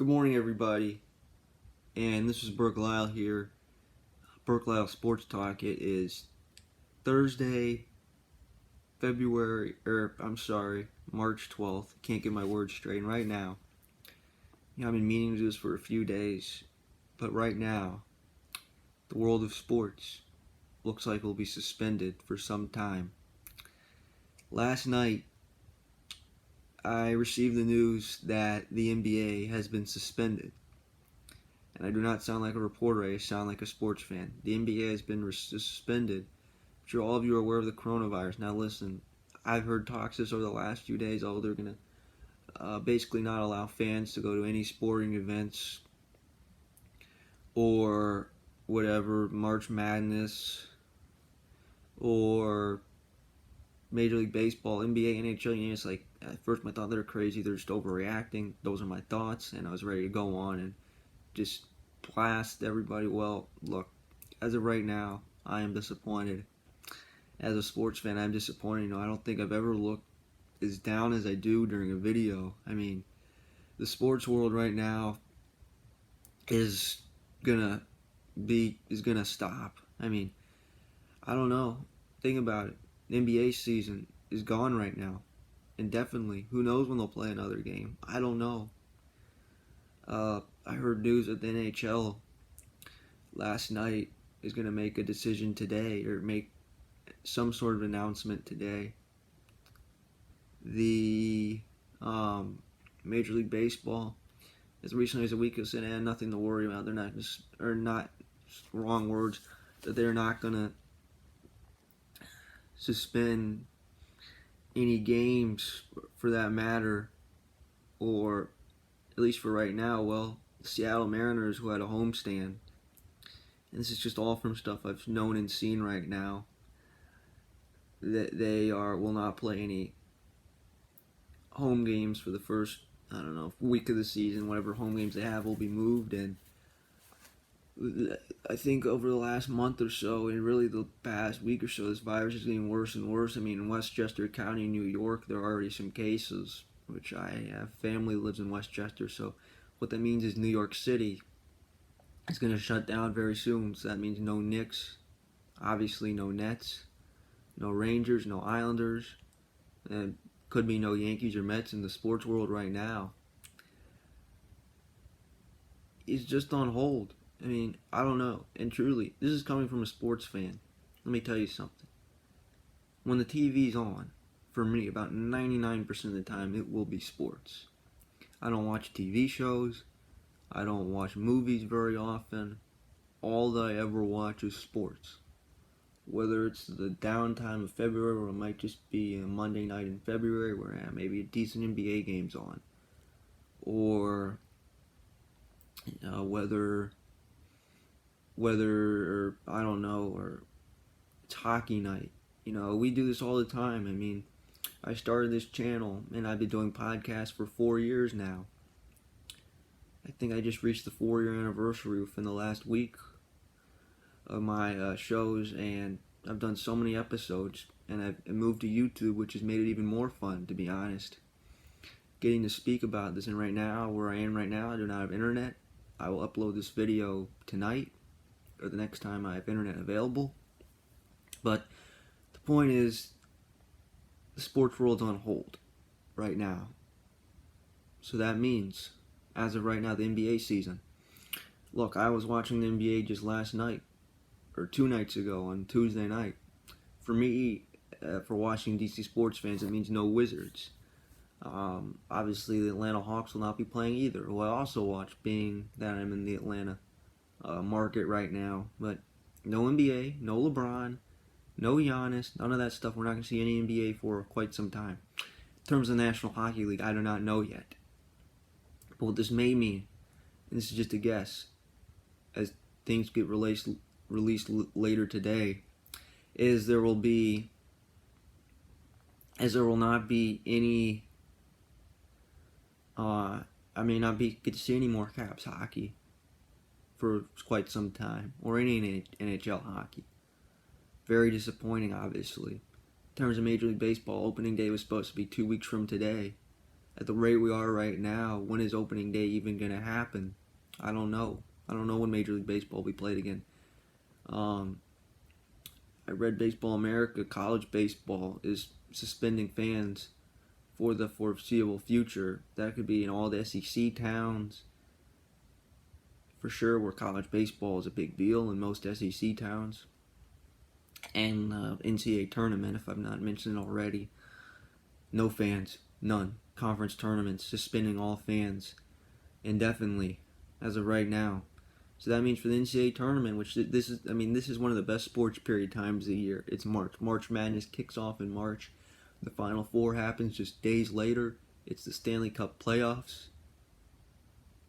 Good morning, everybody, and this is Burke Lyle here. Burke Lyle Sports Talk. It is Thursday, March 12th. Can't get my words straight. And right now, I've been meaning to do this for a few days, but right now, the world of sports looks like it will be suspended for some time. Last night, I received the news that the NBA has been suspended. And I do not sound like a reporter, I sound like a sports fan. The NBA has been suspended. I'm sure all of you are aware of the coronavirus. Now listen, I've heard talks this over the last few days. They're going to basically not allow fans to go to any sporting events or whatever, March Madness or Major League Baseball, NBA, NHL. It's like, at first I thought they were crazy. They're just overreacting. Those are my thoughts, and I was ready to go on and just blast everybody. Well, look, as of right now, I am disappointed. As a sports fan, I'm disappointed. I don't think I've ever looked as down as I do during a video. I mean, the sports world right now is gonna stop. I mean, I don't know. Think about it. The NBA season is gone right now, indefinitely. Who knows when they'll play another game? I don't know. I heard news that the NHL last night is going to make a decision today, or make some sort of announcement today. The Major League Baseball, as recently as a week ago, said, nothing to worry about. They're not just, or not, wrong words, that they're not going to suspend any games for that matter, or at least for right now. Well, the Seattle Mariners, who had a homestand, and this is just all from stuff I've known and seen right now, that they will not play any home games for the first, week of the season. Whatever home games they have will be moved. And I think over the last month or so, and really the past week or so, this virus is getting worse and worse. I mean, in Westchester County, New York, there are already some cases, which I have family that lives in Westchester. So what that means is New York City is going to shut down very soon. So that means no Knicks, obviously no Nets, no Rangers, no Islanders, and could be no Yankees or Mets in the sports world right now. It's just on hold. I mean, I don't know. And truly, this is coming from a sports fan. Let me tell you something. When the TV's on, for me, about 99% of the time, it will be sports. I don't watch TV shows. I don't watch movies very often. All that I ever watch is sports. Whether it's the downtime of February, or it might just be a Monday night in February where maybe a decent NBA game's on. Or whether I don't know, or it's hockey night. We do this all the time. I mean, I started this channel and I've been doing podcasts for 4 years now. I think I just reached the 4-year anniversary within the last week of my shows, and I've done so many episodes, and I've moved to YouTube, which has made it even more fun, to be honest, getting to speak about this. And right now, where I am right now, I do not have internet. I will upload this video tonight, or the next time I have internet available. But the point is, the sports world's on hold right now. So that means, as of right now, the NBA season. Look, I was watching the NBA just last night, or 2 nights ago on Tuesday night. For me, for Washington, D.C. sports fans, it means no Wizards. Obviously, the Atlanta Hawks will not be playing either, who I also watch, being that I'm in the Atlanta market right now. But no NBA, no LeBron, no Giannis, none of that stuff. We're not going to see any NBA for quite some time. In terms of the National Hockey League, I do not know yet. But what this may mean, and this is just a guess, as things get released later today, is there will not be any, I may not get to see any more Caps hockey for quite some time, or any NHL hockey. Very disappointing, obviously. In terms of Major League Baseball, opening day was supposed to be 2 weeks from today. at the rate we are right now, when is opening day even going to happen? I don't know. I don't know when Major League Baseball will be played again. I read Baseball America, college baseball is suspending fans for the foreseeable future. That could be in all the SEC towns, for sure, where college baseball is a big deal in most SEC towns. And NCAA tournament, if I've not mentioned it already. No fans, none. Conference tournaments, suspending all fans indefinitely as of right now. So that means for the NCAA tournament, which this is one of the best sports period times of the year. It's March. March Madness kicks off in March. The Final Four happens just days later. It's the Stanley Cup playoffs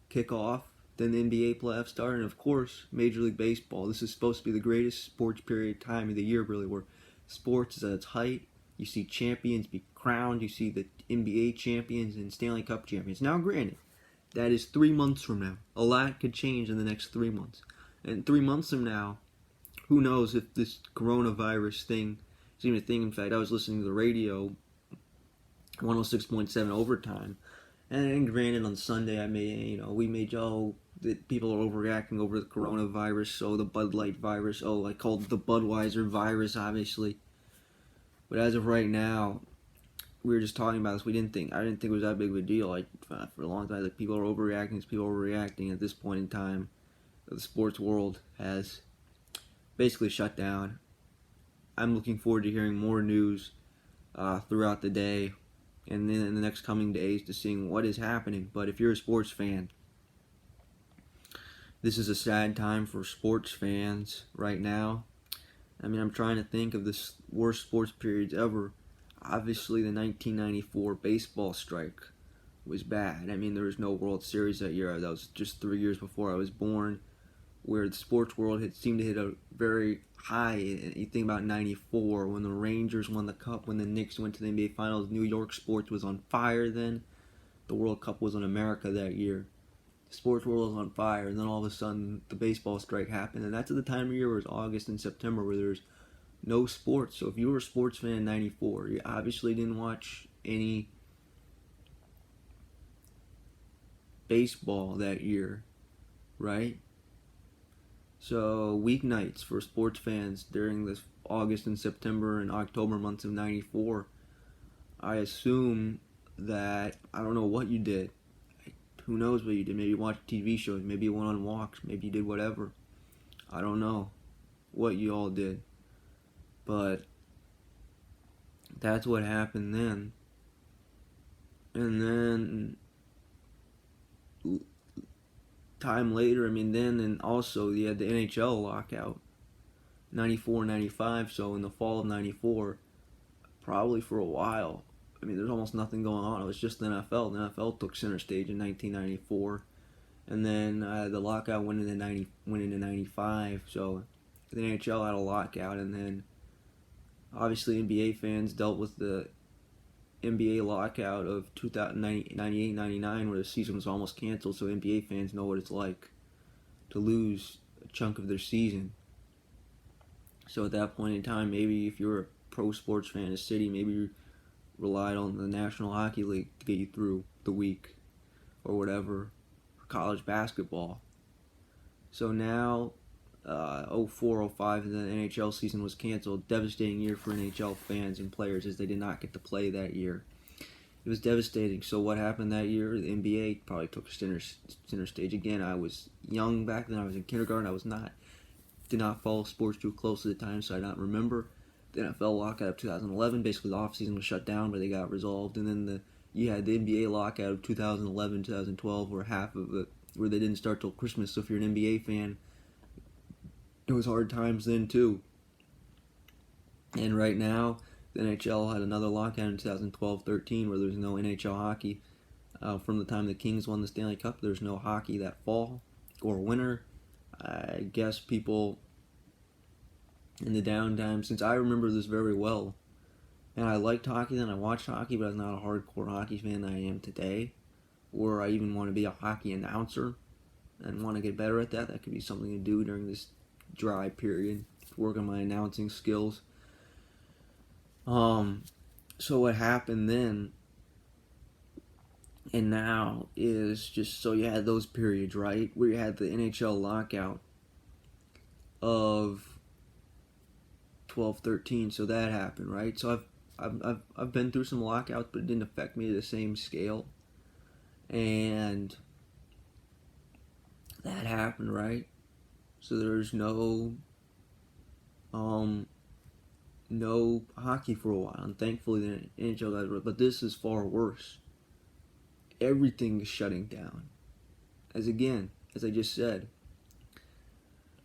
kick off. Then the NBA playoffs start, and of course, Major League Baseball. This is supposed to be the greatest sports period time of the year, really, where sports is at its height. You see champions be crowned. You see the NBA champions and Stanley Cup champions. Now, granted, that is 3 months from now. A lot could change in the next 3 months. And 3 months from now, who knows if this coronavirus thing is even a thing. In fact, I was listening to the radio, 106.7 overtime. And granted, on Sunday, we made that people are overreacting over the coronavirus, the Bud Light virus, I called it the Budweiser virus, obviously. But as of right now, we were just talking about this. I didn't think it was that big of a deal. For a long time, people are overreacting. At this point in time, the sports world has basically shut down. I'm looking forward to hearing more news throughout the day and then in the next coming days to seeing what is happening. But if you're a sports fan, this is a sad time for sports fans right now. I'm trying to think of the worst sports periods ever. Obviously, the 1994 baseball strike was bad. There was no World Series that year. That was just 3 years before I was born, where the sports world had seemed to hit a very high. You think about 94, when the Rangers won the Cup, when the Knicks went to the NBA Finals. New York sports was on fire then. The World Cup was in America that year. The sports world was on fire, and then all of a sudden, the baseball strike happened. And that's at the time of year where it was August and September, where there's no sports. So if you were a sports fan in 94, you obviously didn't watch any baseball that year, right? So weeknights for sports fans during this August and September and October months of 94, I assume that, I don't know what you did. Who knows what you did? Maybe you watched TV shows, maybe you went on walks, maybe you did whatever. I don't know what you all did. But that's what happened then. And then time later, and also you had the NHL lockout, 94, 95. So in the fall of 94, probably for a while, there's almost nothing going on. It was just the NFL. The NFL took center stage in 1994, and then the lockout went into 95. So the NHL had a lockout, and then obviously NBA fans dealt with the NBA lockout of 98-99, where the season was almost canceled. So NBA fans know what it's like to lose a chunk of their season. So at that point in time, maybe if you're a pro sports fan in a city, maybe you relied on the National Hockey League to get you through the week or whatever, for college basketball. So now 04-05, the NHL season was canceled. Devastating year for NHL fans and players, as they did not get to play that year. It was devastating. So what happened that year? The NBA probably took center stage again. I was young back then. I was in kindergarten. Did not follow sports too close at the time, so I don't remember. The NFL lockout of 2011, basically the offseason was shut down, but they got resolved. And then you had the NBA lockout of 2011, 2012, where half of it, where they didn't start till Christmas. So if you're an NBA fan, it was hard times then too. And right now, the NHL had another lockout in 2012-13, where there's no NHL hockey. From the time the Kings won the Stanley Cup, there's no hockey that fall or winter. I guess people in the downtime, since I remember this very well, and I liked hockey then, I watched hockey, but I was not a hardcore hockey fan that I am today, or I even want to be a hockey announcer and want to get better at that. That could be something to do during this dry period, to work on my announcing skills. So what happened then And now is just, so you had those periods, right, where you had the NHL lockout of 12-13, so that happened, right? So I've been through some lockouts, but it didn't affect me to the same scale. And that happened, right? So there's no hockey for a while, and thankfully the NHL got, but this is far worse. Everything is shutting down. As I just said,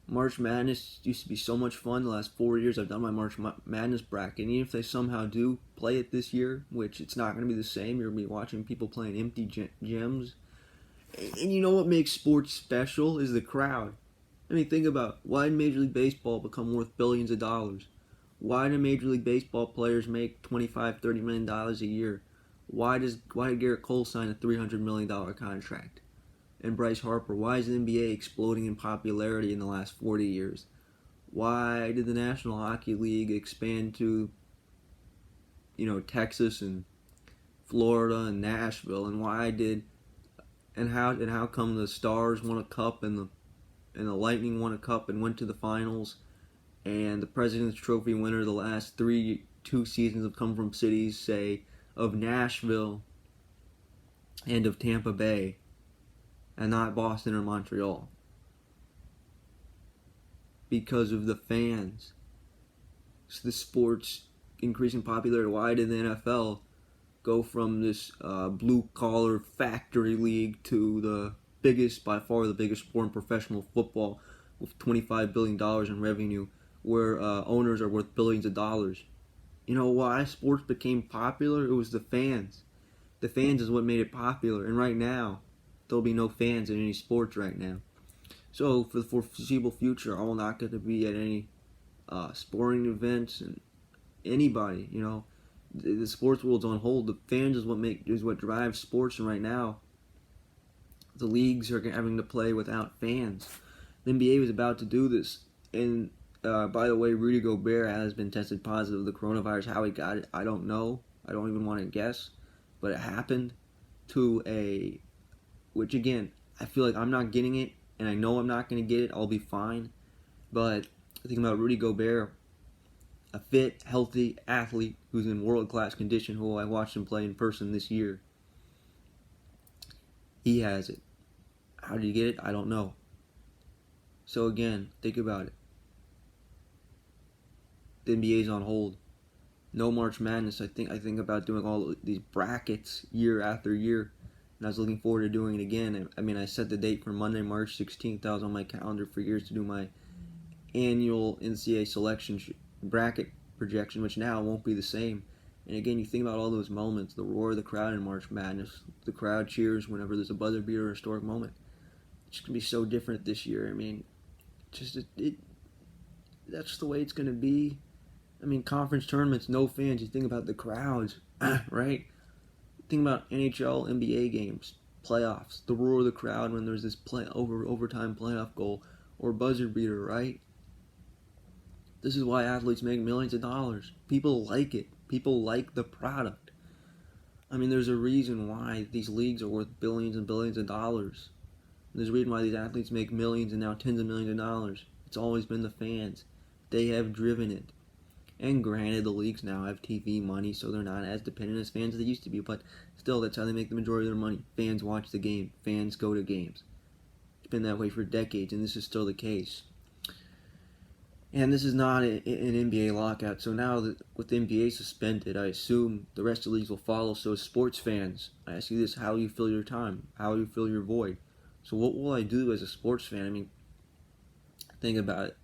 March Madness used to be so much fun. The last 4 years I've done my March Madness bracket, and even if they somehow do play it this year, which it's not going to be the same, you're going to be watching people playing empty gyms. And you know what makes sports special is the crowd. I mean, think about, why did Major League Baseball become worth billions of dollars? Why do Major League Baseball players make $25-30 million a year? Why did Garrett Cole sign a $300 million contract? And Bryce Harper, why is the NBA exploding in popularity in the last 40 years? Why did the National Hockey League expand to, Texas and Florida and Nashville? And how come the Stars won a cup and the Lightning won a cup and went to the finals? And the President's Trophy winner the last two seasons have come from cities, say, of Nashville and of Tampa Bay, and not Boston or Montreal, because of the fans. So the sports increasing popularity. Why did the NFL go from this blue-collar factory league to by far the biggest sport in professional football, with $25 billion in revenue, where owners are worth billions of dollars? You know why sports became popular? It was the fans. The fans is what made it popular. And right now, there'll be no fans in any sports right now. So for the foreseeable future, I will not get to be at any sporting events, and anybody, the sports world's on hold. The fans is what drives sports, and right now, the leagues are having to play without fans. The NBA was about to do this, and by the way, Rudy Gobert has been tested positive with the coronavirus. How he got it, I don't know. I don't even want to guess, but it happened which again, I feel like I'm not getting it, and I know I'm not going to get it. I'll be fine. But thinking about Rudy Gobert, a fit, healthy athlete who's in world-class condition, who I watched him play in person this year. He has it. How did he get it? I don't know. So again, think about it. The NBA's on hold. No March Madness. I think about doing all these brackets year after year, and I was looking forward to doing it again. I mean, I set the date for Monday, March 16th. That was on my calendar for years to do my annual NCAA selection bracket projection, which now won't be the same. And again, you think about all those moments, the roar of the crowd in March Madness, the crowd cheers whenever there's a buzzer beater or a historic moment. It's going to be so different this year. I mean, that's the way it's going to be. I mean, conference tournaments, no fans. You think about the crowds, right? Think about NHL, NBA games, playoffs, the roar of the crowd when there's this overtime playoff goal or buzzer beater, right? This is why athletes make millions of dollars. People like it. People like the product. I mean, there's a reason why these leagues are worth billions and billions of dollars. There's a reason why these athletes make millions and now tens of millions of dollars. It's always been the fans. They have driven it. And granted, the leagues now have TV money, so they're not as dependent as fans as they used to be, but still, that's how they make the majority of their money. Fans watch the game. Fans go to games. It's been that way for decades, and this is still the case. And this is not an NBA lockout, so now that with the NBA suspended, I assume the rest of the leagues will follow. So sports fans, I ask you this: how do you fill your time? How do you fill your void? So what will I do as a sports fan? I mean, think about it.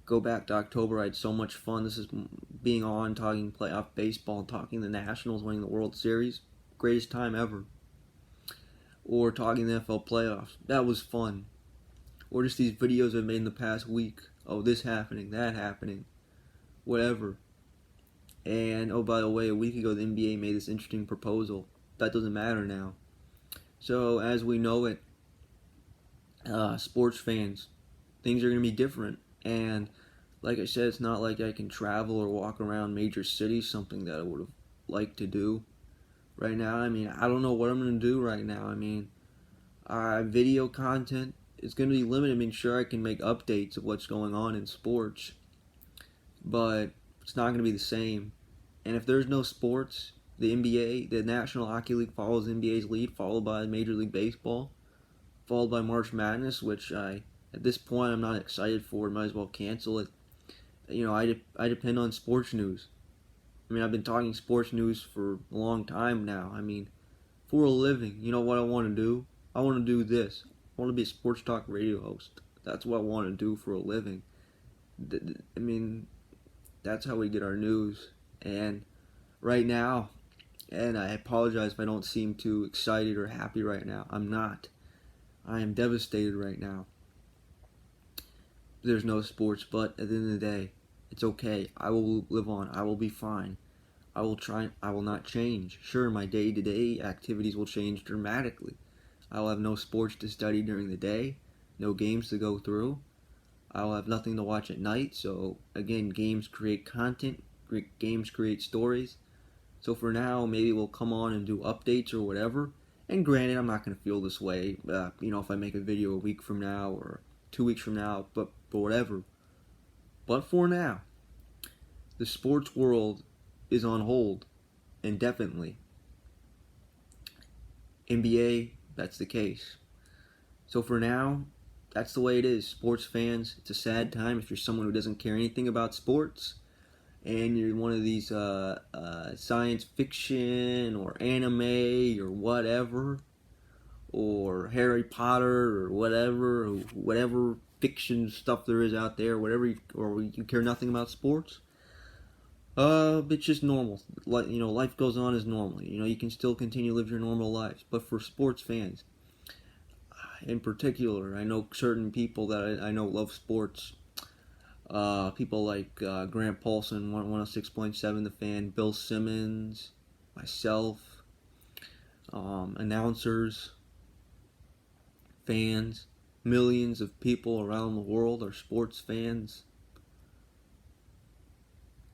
Go back to October, I had so much fun. This is being on, talking playoff baseball, talking the Nationals winning the World Series. Greatest time ever. Or talking the NFL playoffs. That was fun. Or just these videos I've made in the past week. Oh, this happening, that happening. Whatever. And, oh, by the way, a week ago the NBA made this interesting proposal. That doesn't matter now. So, as we know it, sports fans, things are going to be different. And like I said, it's not like I can travel or walk around major cities, something that I would have liked to do. right now. I mean, I don't know what I'm going to do right now. I mean, video content is going to be limited. I mean, sure, I can make updates of what's going on in sports, but it's not going to be the same. And if there's no sports, the NBA, the National Hockey League follows NBA's lead, followed by Major League Baseball, followed by March Madness, which at this point, I'm not excited for. Might as well cancel it. You know, I depend on sports news. I mean, I've been talking sports news for a long time now. I mean, for a living, you know what I want to do? I want to do this. I want to be a sports talk radio host. That's what I want to do for a living. I mean, that's how we get our news. And right now, and I apologize if I don't seem too excited or happy right now. I'm not. I am devastated right now. There's no sports, but at the end of the day, it's okay. I will live on. I will be fine. I will not change. Sure, my day-to-day activities will change dramatically. I will have no sports to study during the day, no games to go through. I will have nothing to watch at night. So again, games create content, games create stories. So for now, maybe we'll come on and do updates or whatever. And granted, I'm not going to feel this way, if I make a video a week from now or 2 weeks from now, but whatever. But for now, the sports world is on hold indefinitely. NBA, that's the case. So for now, that's the way it is. Sports fans, it's a sad time if you're someone who doesn't care anything about sports and you're one of these science fiction or anime or whatever, or Harry Potter or whatever fiction stuff there is out there, or you care nothing about sports. It's just normal. Life goes on as normal. You can still continue to live your normal lives. But for sports fans, in particular, I know certain people that I know love sports. People like Grant Paulson, 106.7 The Fan, Bill Simmons, myself, announcers, fans, millions of people around the world are sports fans.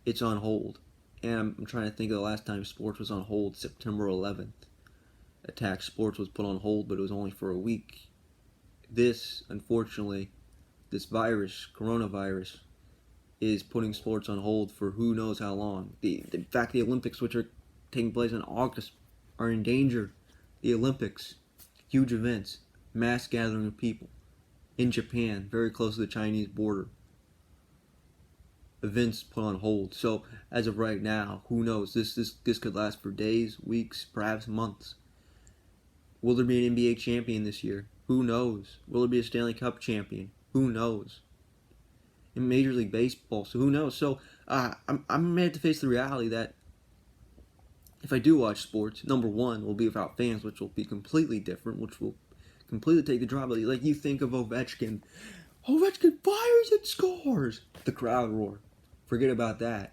It's on hold. And I'm trying to think of the last time sports was on hold, September 11th. Attack Sports was put on hold, but it was only for a week. Unfortunately, this coronavirus, is putting sports on hold for who knows how long. In fact, the Olympics, which are taking place in August, are in danger. The Olympics, huge events, mass gathering of people in Japan, very close to the Chinese border. Events put on hold. So as of right now, who knows? This could last for days, weeks, perhaps months. Will there be an NBA champion this year? Who knows? Will there be a Stanley Cup champion? Who knows? In Major League Baseball, so who knows? So I'm made to face the reality that if I do watch sports, number one will be without fans, which will be completely different, which will completely take the drama. Like you think of Ovechkin fires and scores. The crowd roar. Forget about that.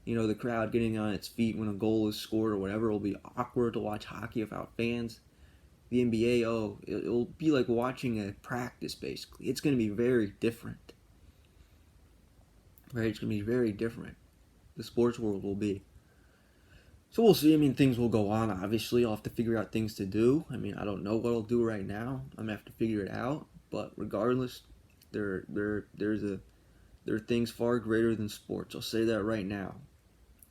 The crowd getting on its feet when a goal is scored or whatever. It'll be awkward to watch hockey without fans. The NBA, it'll be like watching a practice, basically. It's going to be very different. Right? It's going to be very different. The sports world will be. So we'll see. I mean, things will go on, obviously. I'll have to figure out things to do. I mean, I don't know what I'll do right now. I'm going to have to figure it out. But regardless, there are things far greater than sports. I'll say that right now.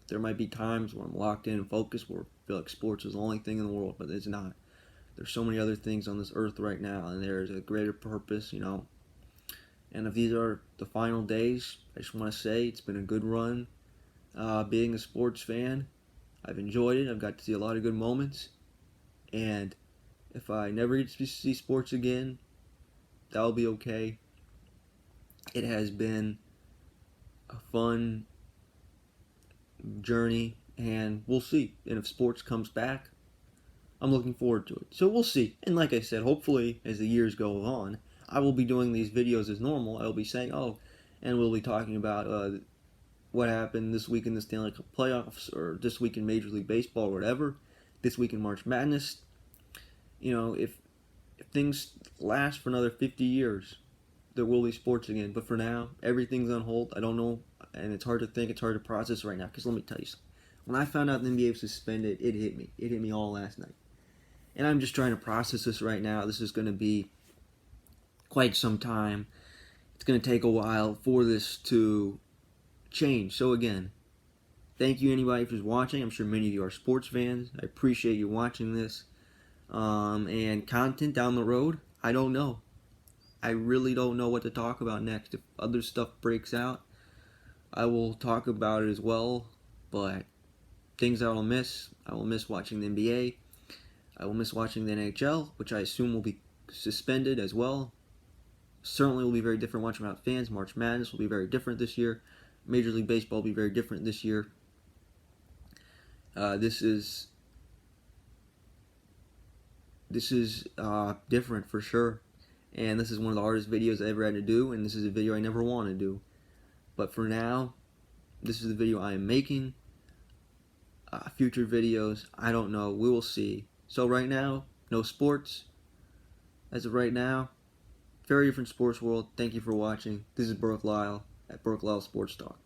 There might be times where I'm locked in and focused where I feel like sports is the only thing in the world, but it's not. There's so many other things on this earth right now, and there's a greater purpose, And if these are the final days, I just want to say it's been a good run being a sports fan. I've enjoyed it. I've got to see a lot of good moments. And if I never get to see sports again, that'll be okay. It has been a fun journey, and we'll see. And if sports comes back, I'm looking forward to it. So we'll see. And like I said, hopefully as the years go on, I will be doing these videos as normal. I will be saying, and we'll be talking about what happened this week in the Stanley Cup playoffs, or this week in Major League Baseball, or whatever. This week in March Madness. If things last for another 50 years, there will be sports again. But for now, everything's on hold. I don't know, and it's hard to think, it's hard to process right now. Because let me tell you something. When I found out the NBA was suspended, it hit me. It hit me all last night. And I'm just trying to process this right now. This is going to be quite some time. It's going to take a while for this to change. So again, thank you anybody who's watching. I'm sure many of you are sports fans. I appreciate you watching this. And content down the road, I don't know. I really don't know what to talk about next. If other stuff breaks out, I will talk about it as well. But things I will miss watching the NBA. I will miss watching the NHL, which I assume will be suspended as well. Certainly will be very different watching without fans. March Madness will be very different this year. Major League Baseball will be very different this year. This is different for sure. And this is one of the hardest videos I ever had to do, and this is a video I never want to do. But for now, this is the video I am making. Future videos, I don't know. We will see. So right now, no sports. As of right now, very different sports world. Thank you for watching. This is Burke Lyle at Burke Lyle Sports Talk.